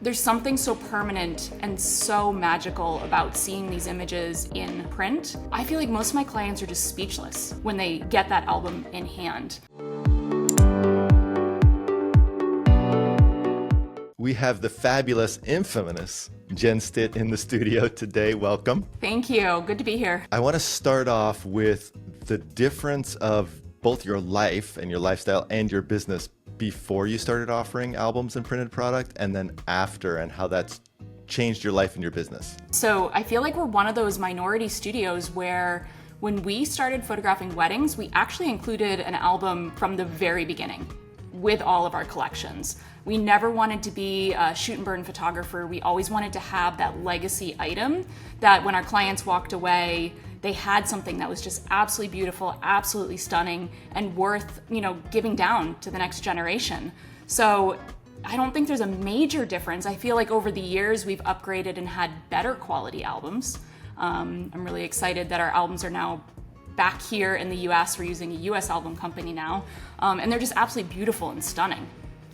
There's something so permanent and so magical about seeing these images in print. I feel like most of my clients are just speechless when they get that album in hand. We have the fabulous, infamous Jen Stitt in the studio today. Welcome. Thank you. Good to be here. I want to start off with the difference of both your life and your lifestyle and your business before you started offering albums and printed product, and then after, and how that's changed your life and your business. So I feel like we're one of those minority studios where when we started photographing weddings, we actually included an album from the very beginning with all of our collections. We never wanted to be a shoot and burn photographer. We always wanted to have that legacy item that when our clients walked away, they had something that was just absolutely beautiful, absolutely stunning, and worth, giving down to the next generation. So I don't think there's a major difference. I feel like over the years we've upgraded and had better quality albums. I'm really excited that our albums are now back here in the US. We're using a US album company now, and they're just absolutely beautiful and stunning.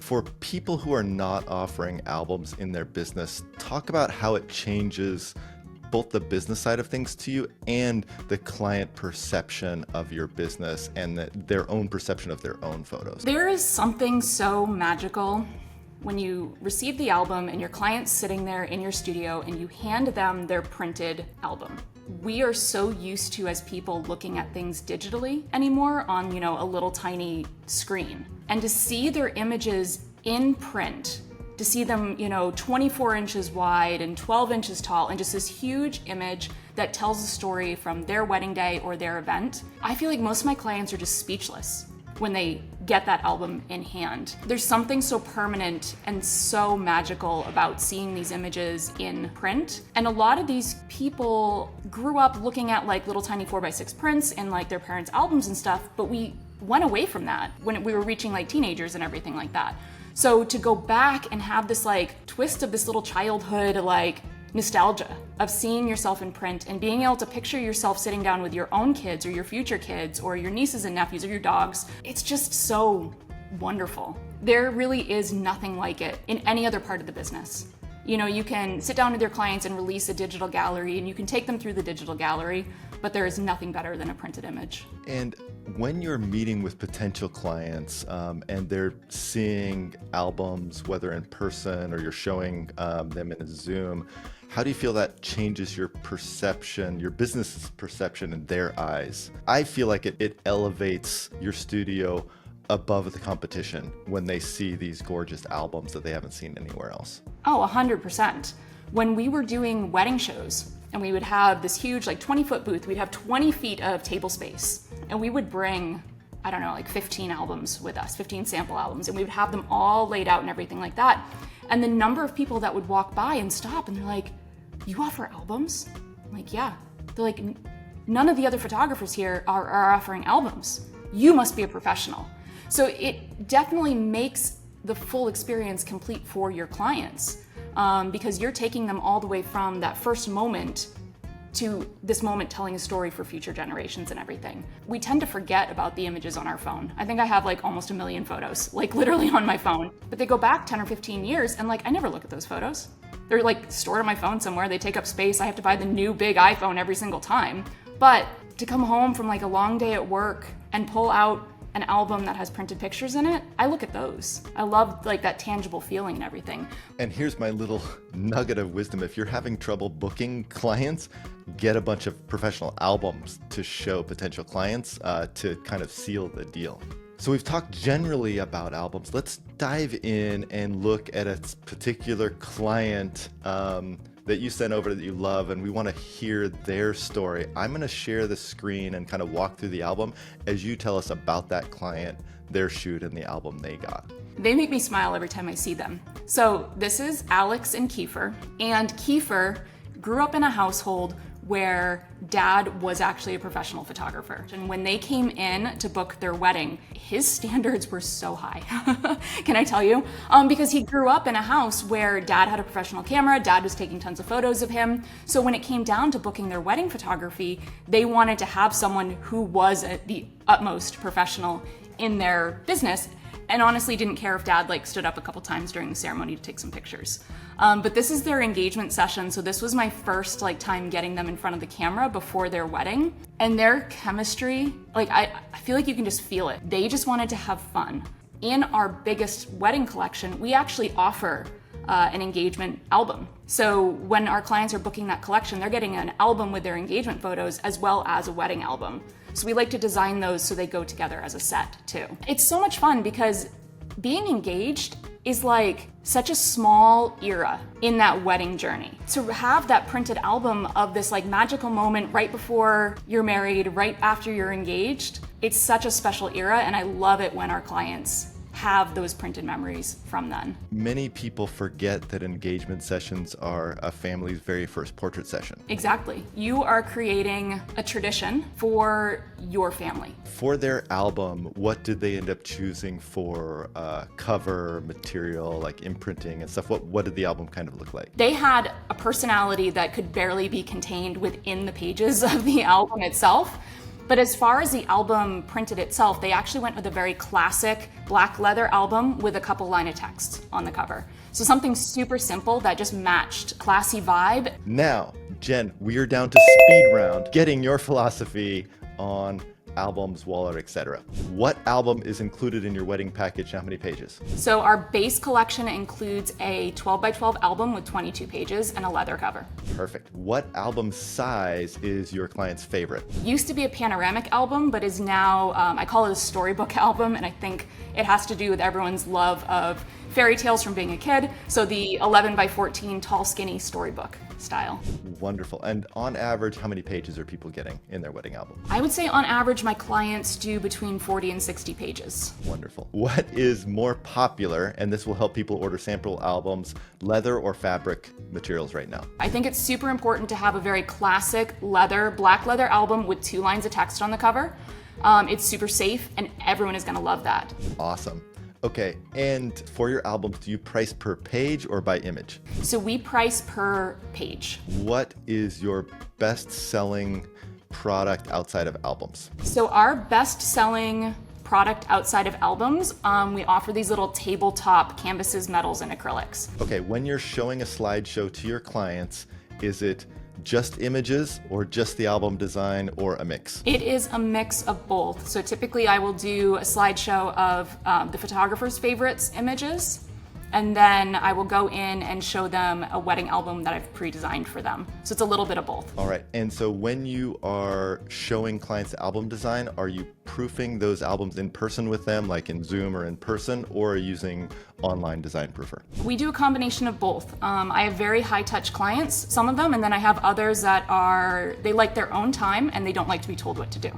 For people who are not offering albums in their business, talk about how it changes both the business side of things to you and the client perception of your business and their own perception of their own photos. There is something so magical when you receive the album and your client's sitting there in your studio and you hand them their printed album. We are so used to, as people, looking at things digitally anymore on, a little tiny screen. And to see their images in print, to see them, 24 inches wide and 12 inches tall, and just this huge image that tells a story from their wedding day or their event, I feel like most of my clients are just speechless when they get that album in hand. There's something so permanent and so magical about seeing these images in print. And a lot of these people grew up looking at like little tiny 4x6 prints in like their parents' albums and stuff, but we went away from that when we were reaching like teenagers and everything like that. So to go back and have this like twist of this little childhood like nostalgia of seeing yourself in print and being able to picture yourself sitting down with your own kids or your future kids or your nieces and nephews or your dogs, it's just so wonderful. There really is nothing like it in any other part of the business. You can sit down with your clients and release a digital gallery and you can take them through the digital gallery, but there is nothing better than a printed image. And when you're meeting with potential clients and they're seeing albums, whether in person or you're showing them in a Zoom, how do you feel that changes your perception, your business's perception in their eyes? I feel like it elevates your studio above the competition when they see these gorgeous albums that they haven't seen anywhere else. Oh, 100%. When we were doing wedding shows and we would have this huge 20-foot booth, we'd have 20 feet of table space and we would bring, 15 albums with us, 15 sample albums, and we would have them all laid out and everything like that. And the number of people that would walk by and stop and they're like, "You offer albums?" I'm like, "Yeah." They're like, "None of the other photographers here are offering albums. You must be a professional." So it definitely makes the full experience complete for your clients because you're taking them all the way from that first moment to this moment telling a story for future generations and everything. We tend to forget about the images on our phone. I think I have almost 1 million photos, literally on my phone. But they go back 10 or 15 years and I never look at those photos. They're stored on my phone somewhere. They take up space. I have to buy the new big iPhone every single time. But to come home from a long day at work and pull out an album that has printed pictures in it, I look at those. I love that tangible feeling and everything. And here's my little nugget of wisdom. If you're having trouble booking clients, get a bunch of professional albums to show potential clients to kind of seal the deal. So we've talked generally about albums. Let's dive in and look at a particular client that you sent over that you love, and we want to hear their story. I'm going to share the screen and kind of walk through the album as you tell us about that client, their shoot, and the album they got. They make me smile every time I see them. So this is Alex and Kiefer, and Kiefer grew up in a household where dad was actually a professional photographer. And when they came in to book their wedding, his standards were so high. Can I tell you? Because he grew up in a house where dad had a professional camera, dad was taking tons of photos of him. So when it came down to booking their wedding photography, they wanted to have someone who was the utmost professional in their business. and honestly didn't care if dad like stood up a couple times during the ceremony to take some pictures. But this is their engagement session, so this was my first like time getting them in front of the camera before their wedding. And their chemistry, like I feel like you can just feel it. They just wanted to have fun. In our biggest wedding collection, we actually offer an engagement album. So when our clients are booking that collection, they're getting an album with their engagement photos as well as a wedding album. So we like to design those so they go together as a set too. It's so much fun because being engaged is like such a small era in that wedding journey. To have that printed album of this like magical moment right before you're married, right after you're engaged, it's such a special era, and I love it when our clients have those printed memories from then. Many people forget that engagement sessions are a family's very first portrait session. Exactly. You are creating a tradition for your family. For their album, what did they end up choosing for cover material, like imprinting and stuff? What did the album kind of look like? They had a personality that could barely be contained within the pages of the album itself. But as far as the album printed itself, they actually went with a very classic black leather album with a couple line of text on the cover. So something super simple that just matched classy vibe. Now, Jen, we are down to speed round, getting your philosophy on albums, wallet, etc. What album is included in your wedding package? How many pages? So our base collection includes a 12 by 12 album with 22 pages and a leather cover. Perfect. What album size is your client's favorite? Used to be a panoramic album, but is now, I call it a storybook album, and I think it has to do with everyone's love of fairy tales from being a kid. So the 11 by 14 tall, skinny storybook style. Wonderful. And on average, how many pages are people getting in their wedding album? I would say on average, my clients do between 40 and 60 pages. Wonderful. What is more popular, and this will help people order sample albums, leather or fabric materials right now? I think it's super important to have a very classic leather, black leather album with 2 lines of text on the cover. It's super safe, and everyone is going to love that. Awesome. Okay, and for your albums, do you price per page or by image? So we price per page. What is your best-selling product outside of albums? So our best-selling product outside of albums, we offer these little tabletop canvases, metals, and acrylics. Okay, when you're showing a slideshow to your clients, is it just images or just the album design or a mix? It is a mix of both. So typically I will do a slideshow of the photographer's favorites images, and then I will go in and show them a wedding album that I've pre-designed for them. So it's a little bit of both. All right, and so when you are showing clients the album design, are you proofing those albums in person with them, like in Zoom or in person, or are you using online design proofer? We do a combination of both. I have very high-touch clients, some of them, and then I have others that they like their own time and they don't like to be told what to do.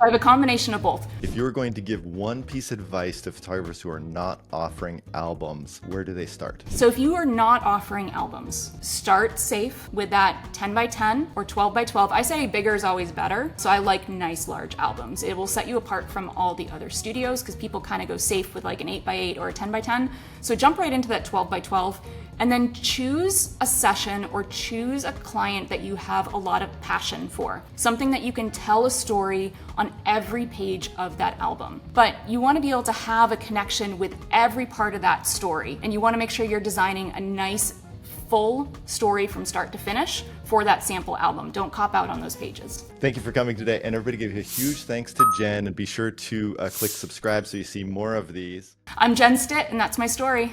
I have a combination of both. If you were going to give one piece of advice to photographers who are not offering albums, where do they start? So if you are not offering albums, start safe with that 10 by 10 or 12 by 12. I say bigger is always better. So I like nice large albums. It will set you apart from all the other studios because people kind of go safe with like an 8 by 8 or a 10 by 10. So jump right into that 12 by 12. And then choose a session or choose a client that you have a lot of passion for. Something that you can tell a story on every page of that album. But you want to be able to have a connection with every part of that story. And you want to make sure you're designing a nice, full story from start to finish for that sample album. Don't cop out on those pages. Thank you for coming today. And everybody give a huge thanks to Jen, and be sure to click subscribe so you see more of these. I'm Jen Stitt, and that's my story.